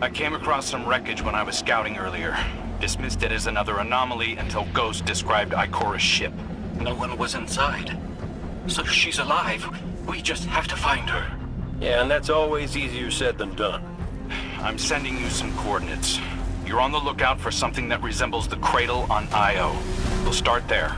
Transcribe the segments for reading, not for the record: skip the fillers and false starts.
I came across some wreckage when I was scouting earlier. Dismissed it as another anomaly until Ghost described Ikora's ship. No one was inside. So she's alive. We just have to find her. Yeah, and that's always easier said than done. I'm sending you some coordinates. You're on the lookout for something that resembles the cradle on Io. We'll start there.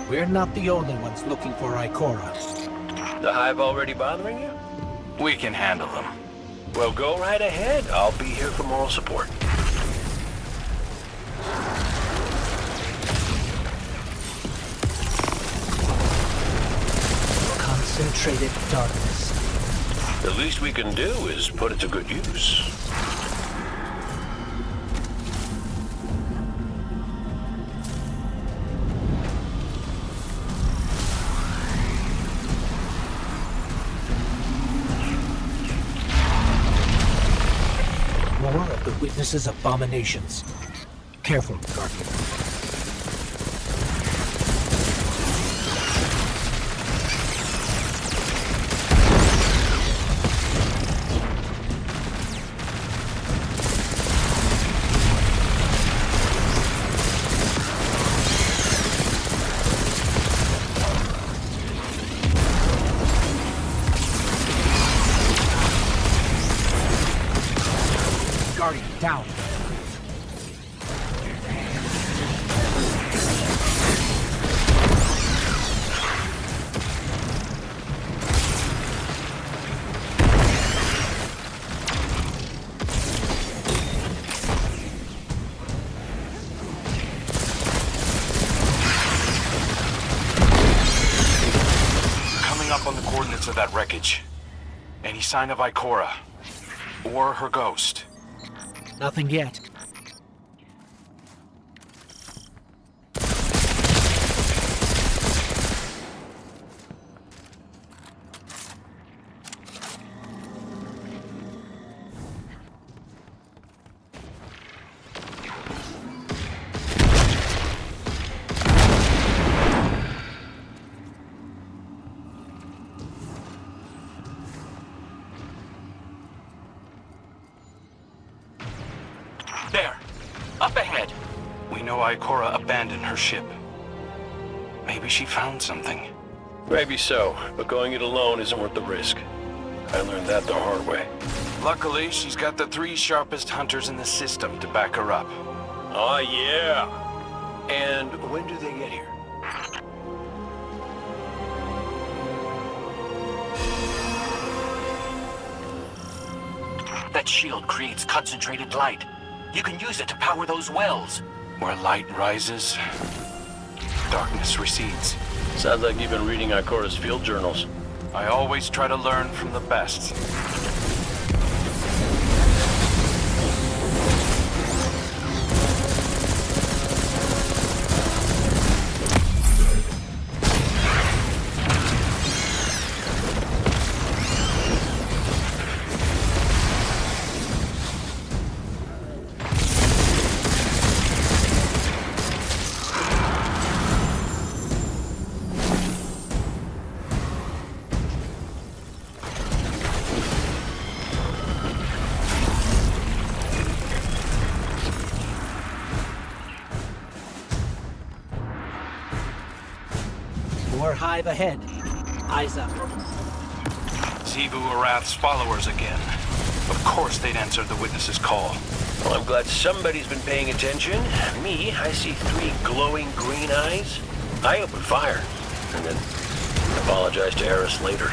We're not the only ones looking for Ikora. The Hive already bothering you? We can handle them. Well, go right ahead. I'll be here for moral support. Concentrated darkness. The least we can do is put it to good use. More of the witness's abominations. Careful, Guardian. Guardian, down. Coming up on the coordinates of that wreckage. Any sign of Ikora? Or her ghost? Nothing yet. There. Up ahead. We know Ikora abandoned her ship. Maybe she found something. Maybe so, but going it alone isn't worth the risk. I learned that the hard way. Luckily, she's got the 3 sharpest hunters in the system to back her up. Oh, yeah. And when do they get here? That shield creates concentrated light. You can use it to power those wells. Where light rises, darkness recedes. Sounds like you've been reading Ikora's field journals. I always try to learn from the best. More Hive ahead. Eyes up. Zebu Arath's followers again. Of course they'd answered the witness's call. Well, I'm glad somebody's been paying attention. Me, I see 3 glowing green eyes. I open fire, and then apologize to Eris later.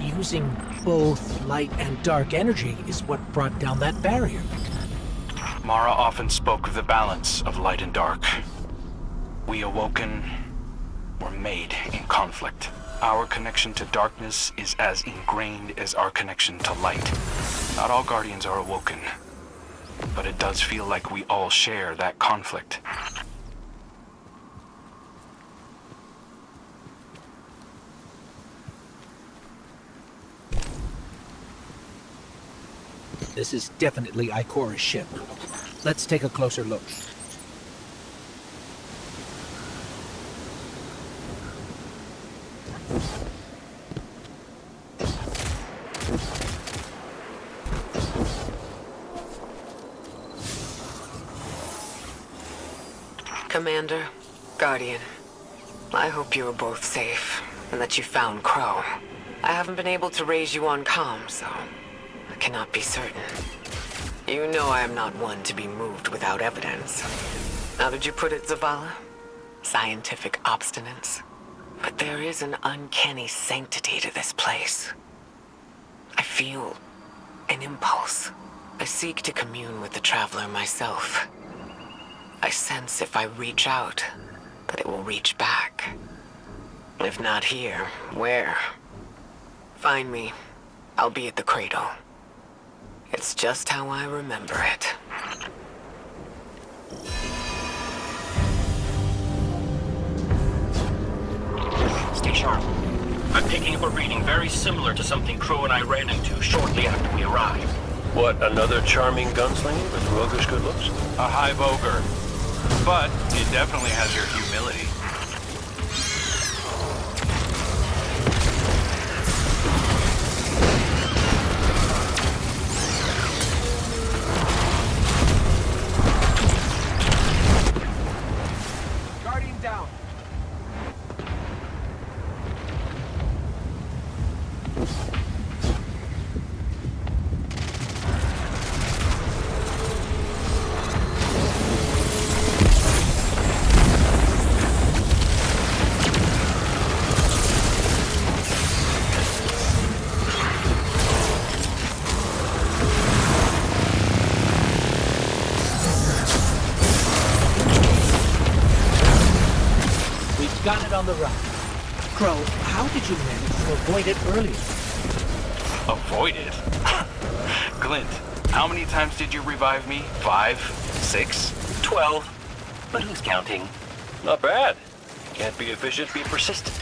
Using both light and dark energy is what brought down that barrier. Mara often spoke of the balance of light and dark. We Awoken were made in conflict. Our connection to darkness is as ingrained as our connection to light. Not all Guardians are Awoken, but it does feel like we all share that conflict. This is definitely Ikora's ship. Let's take a closer look. Commander, Guardian, I hope you are both safe, and that you found Crow. I haven't been able to raise you on comm, so I cannot be certain. You know I am not one to be moved without evidence. How did you put it, Zavala? Scientific obstinance? But there is an uncanny sanctity to this place. I feel an impulse. I seek to commune with the Traveler myself. I sense if I reach out, that it will reach back. If not here, where? Find me. I'll be at the cradle. It's just how I remember it. Stay sharp. I'm picking up a reading very similar to something Crow and I ran into shortly after we arrived. What, another charming gunslinger with roguish good looks? A hive ogre. But it definitely has your humility. Guardian down. Got it on the run. Crow, how did you manage to avoid it earlier? Avoid it? Glint, how many times did you revive me? 5? 6? 12. But who's counting? Not bad. Can't be efficient, be persistent.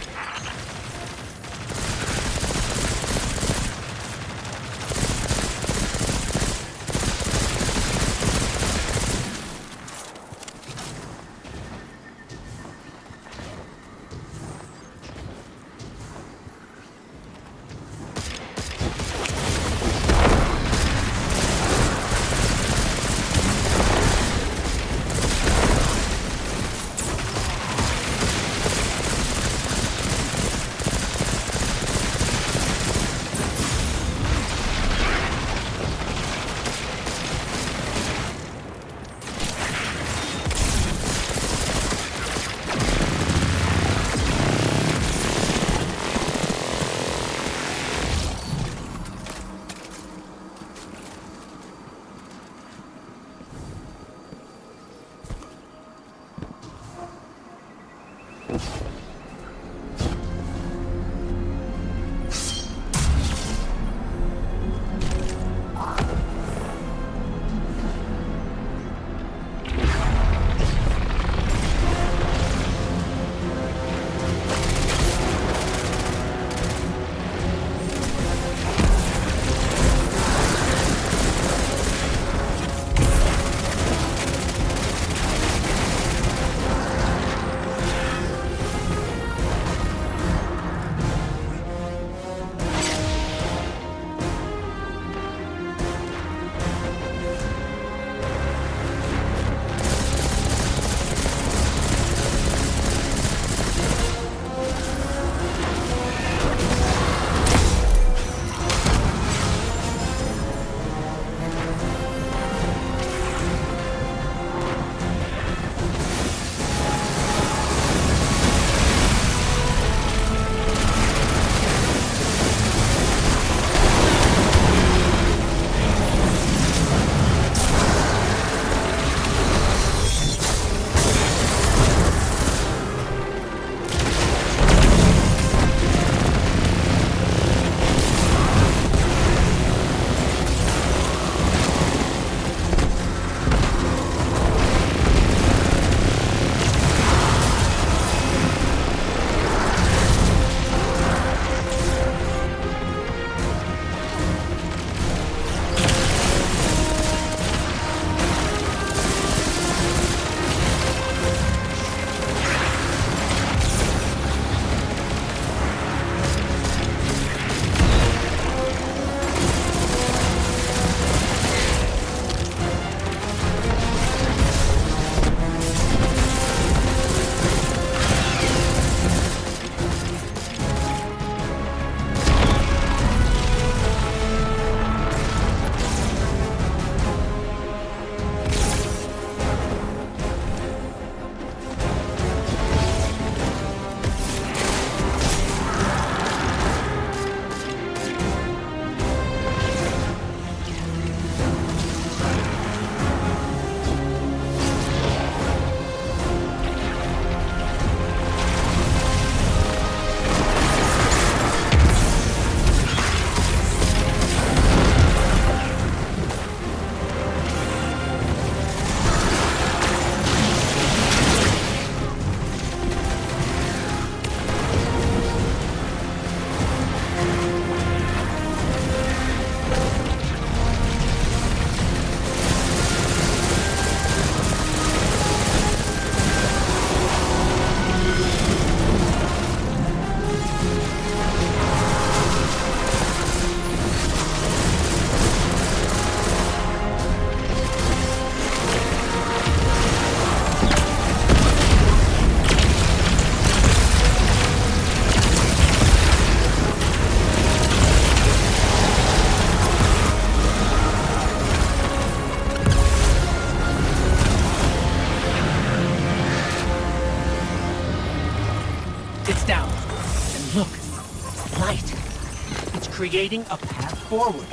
creating a path forward.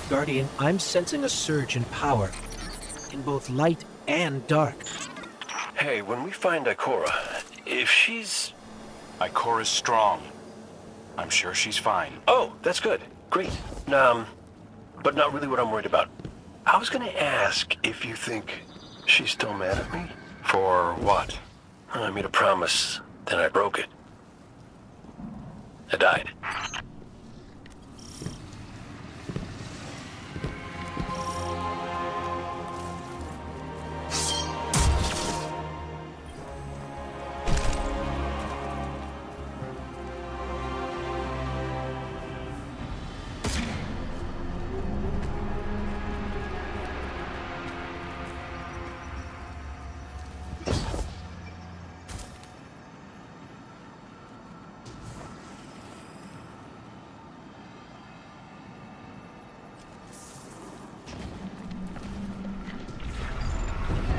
Guardian, I'm sensing a surge in power, in both light and dark. Hey, when we find Ikora, if she's... Ikora's strong. I'm sure she's fine. Oh, that's good. Great. But not really what I'm worried about. I was gonna ask if you think she's still mad at me. For what? I made a promise, then I broke it. I died.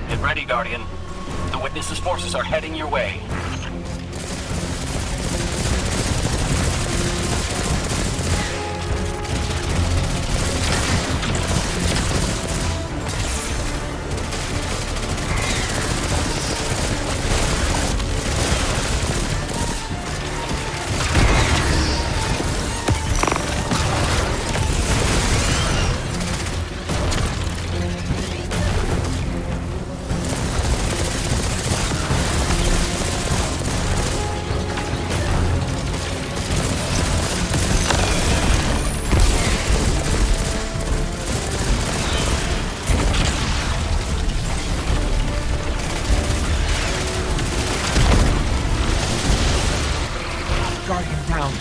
Get ready, Guardian. The Witness's forces are heading your way. Guardian down.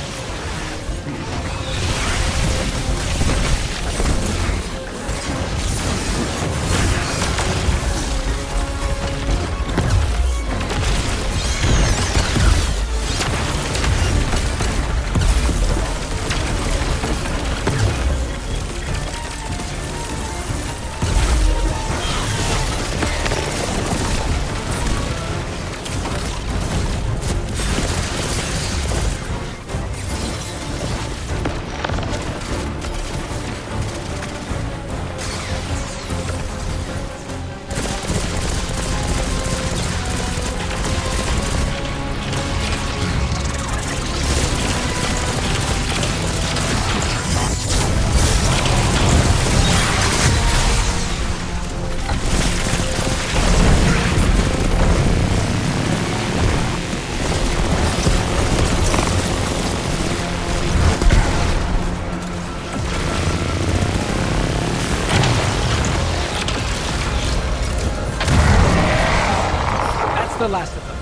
The last of them.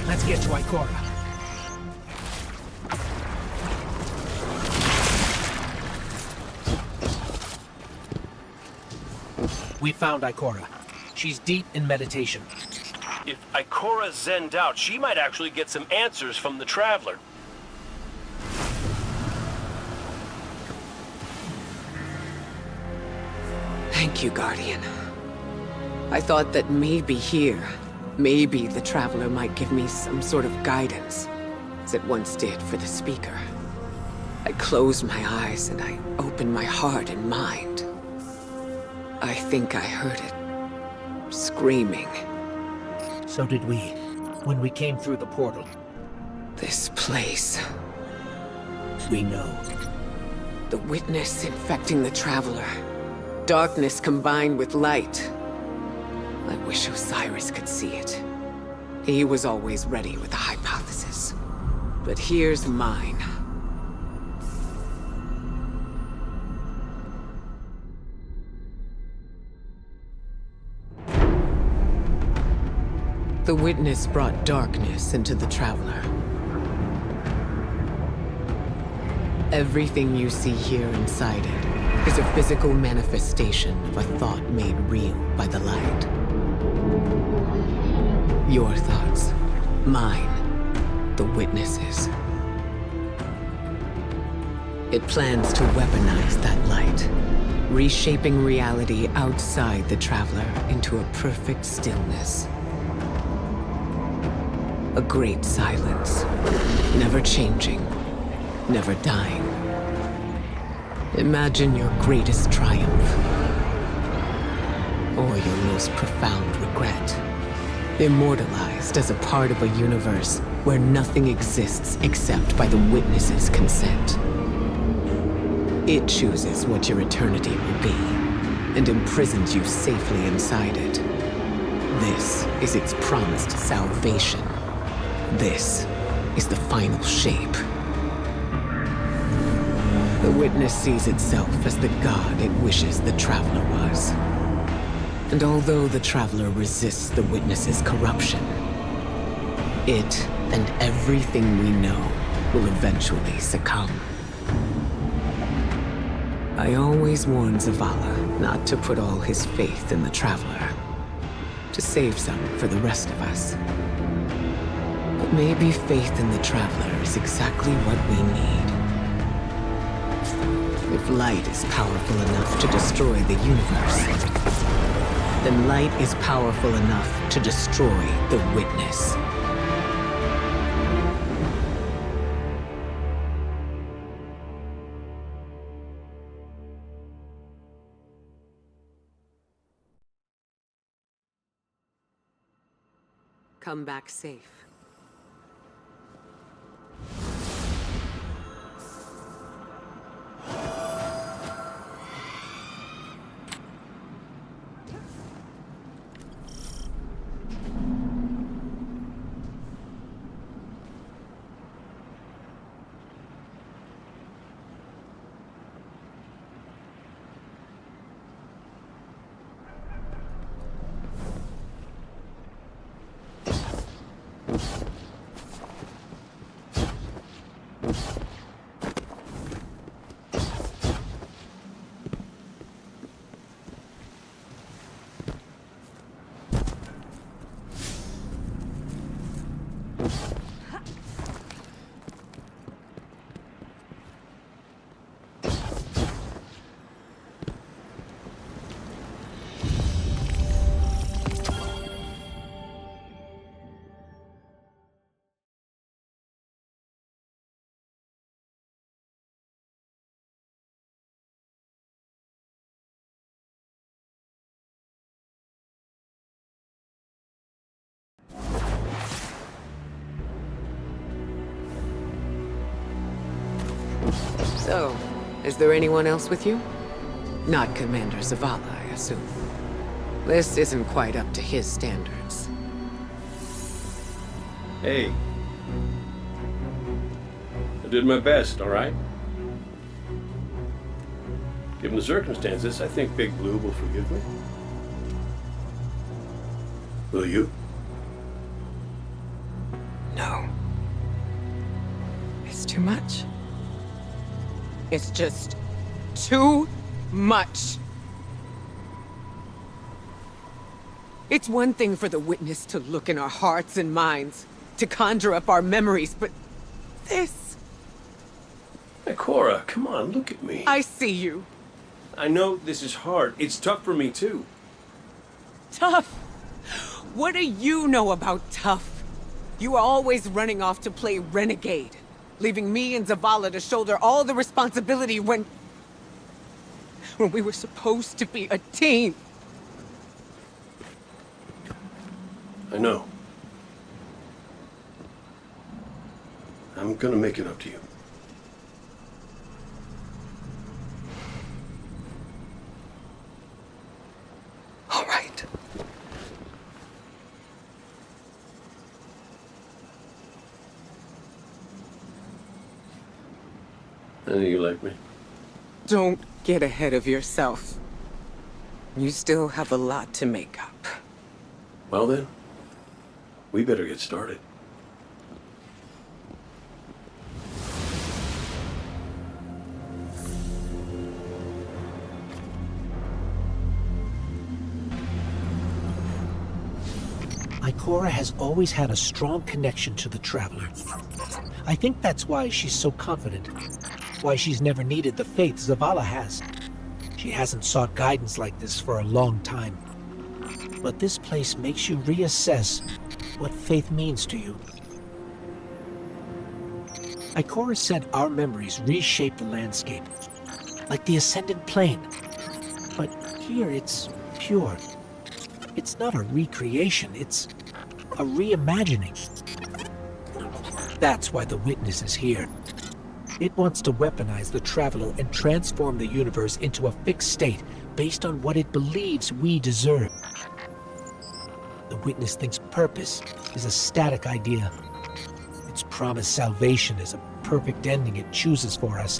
Let's get to Ikora. We found Ikora. She's deep in meditation. If Ikora zenned out, she might actually get some answers from the Traveler. Thank you, Guardian. I thought that maybe here, maybe the Traveler might give me some sort of guidance, as it once did for the Speaker. I closed my eyes and I opened my heart and mind. I think I heard it. Screaming. So did we, when we came through the portal. This place. We know. The Witness infecting the Traveler. Darkness combined with light. I wish Osiris could see it. He was always ready with a hypothesis. But here's mine. The Witness brought darkness into the Traveler. Everything you see here inside it is a physical manifestation of a thought made real by the light. Your thoughts, mine, the Witness's. It plans to weaponize that light, reshaping reality outside the Traveler into a perfect stillness. A great silence. Never changing. Never dying. Imagine your greatest triumph. Or your most profound regret. Immortalized as a part of a universe where nothing exists except by the witness's consent. It chooses what your eternity will be, and imprisons you safely inside it. This is its promised salvation. This is the final shape. The witness sees itself as the god it wishes the Traveler was. And although the Traveler resists the witness's corruption, it and everything we know will eventually succumb. I always warn Zavala not to put all his faith in the Traveler, to save some for the rest of us. But maybe faith in the Traveler is exactly what we need. If light is powerful enough to destroy the universe, then light is powerful enough to destroy the witness. Come back safe. So, is there anyone else with you? Not Commander Zavala, I assume. This isn't quite up to his standards. Hey. I did my best, all right? Given the circumstances, I think Big Blue will forgive me. Will you? No. It's too much. It's just too much. It's one thing for the witness to look in our hearts and minds, to conjure up our memories, but this... Hey, Cora, come on, look at me. I see you. I know this is hard. It's tough for me, too. Tough? What do you know about tough? You are always running off to play renegade, leaving me and Zavala to shoulder all the responsibility when we were supposed to be a team. I know. I'm gonna make it up to you. All right. I know you like me. Don't get ahead of yourself. You still have a lot to make up. Well then, we better get started. Ikora has always had a strong connection to the Traveler. I think that's why she's so confident. Why she's never needed the faith Zavala has. She hasn't sought guidance like this for a long time. But this place makes you reassess what faith means to you. Ikora said our memories reshape the landscape, like the ascended plane. But here it's pure. It's not a recreation, it's a reimagining. That's why the Witness is here. It wants to weaponize the Traveler and transform the universe into a fixed state based on what it believes we deserve. The Witness thinks purpose is a static idea. Its promised salvation is a perfect ending it chooses for us.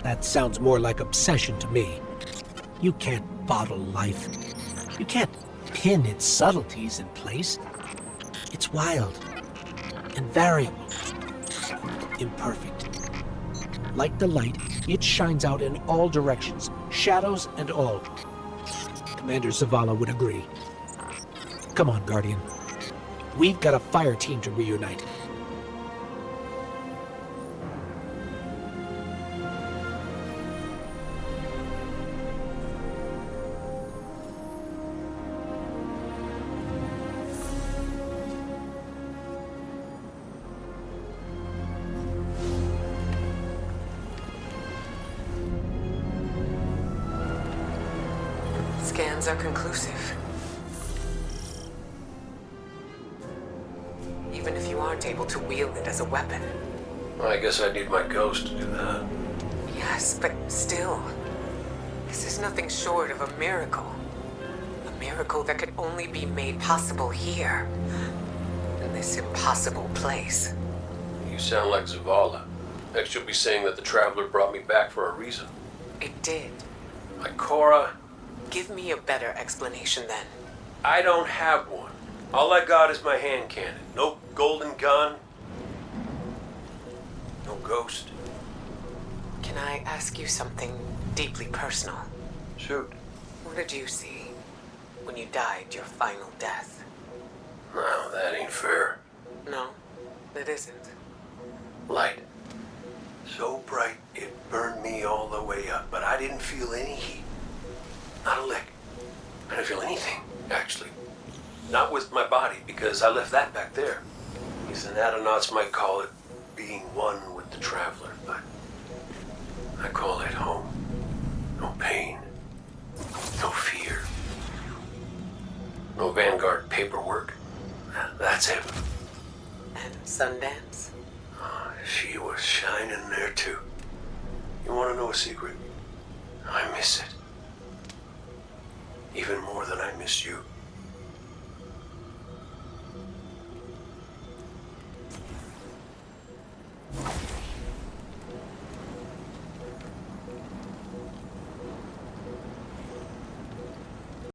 That sounds more like obsession to me. You can't bottle life. You can't pin its subtleties in place. It's wild and variable, imperfect. Like the light, it shines out in all directions, shadows and all. Commander Zavala would agree. Come on, Guardian. We've got a fire team to reunite. Scans are conclusive. Even if you aren't able to wield it as a weapon. I guess I need my ghost to do that. Yes, but still. This is nothing short of a miracle. A miracle that could only be made possible here. In this impossible place. You sound like Zavala. Next you'll be saying that the Traveler brought me back for a reason. It did. Ikora, Give me a better explanation then. I don't have one. All I got is my hand cannon. No golden gun. No ghost. Can I ask you something deeply personal? Shoot. What did you see when you died your final death? No, that ain't fair. No, it isn't. Light. So bright it burned me all the way up, but I didn't feel any heat. Not a lick. I didn't feel anything, actually. Not with my body, because I left that back there. These anatronauts might call it being one with the Traveler, but I call it home. No pain. No fear. No Vanguard paperwork. That's heaven. And Sundance? She was shining there too. You want to know a secret? I miss it. Even more than I miss you.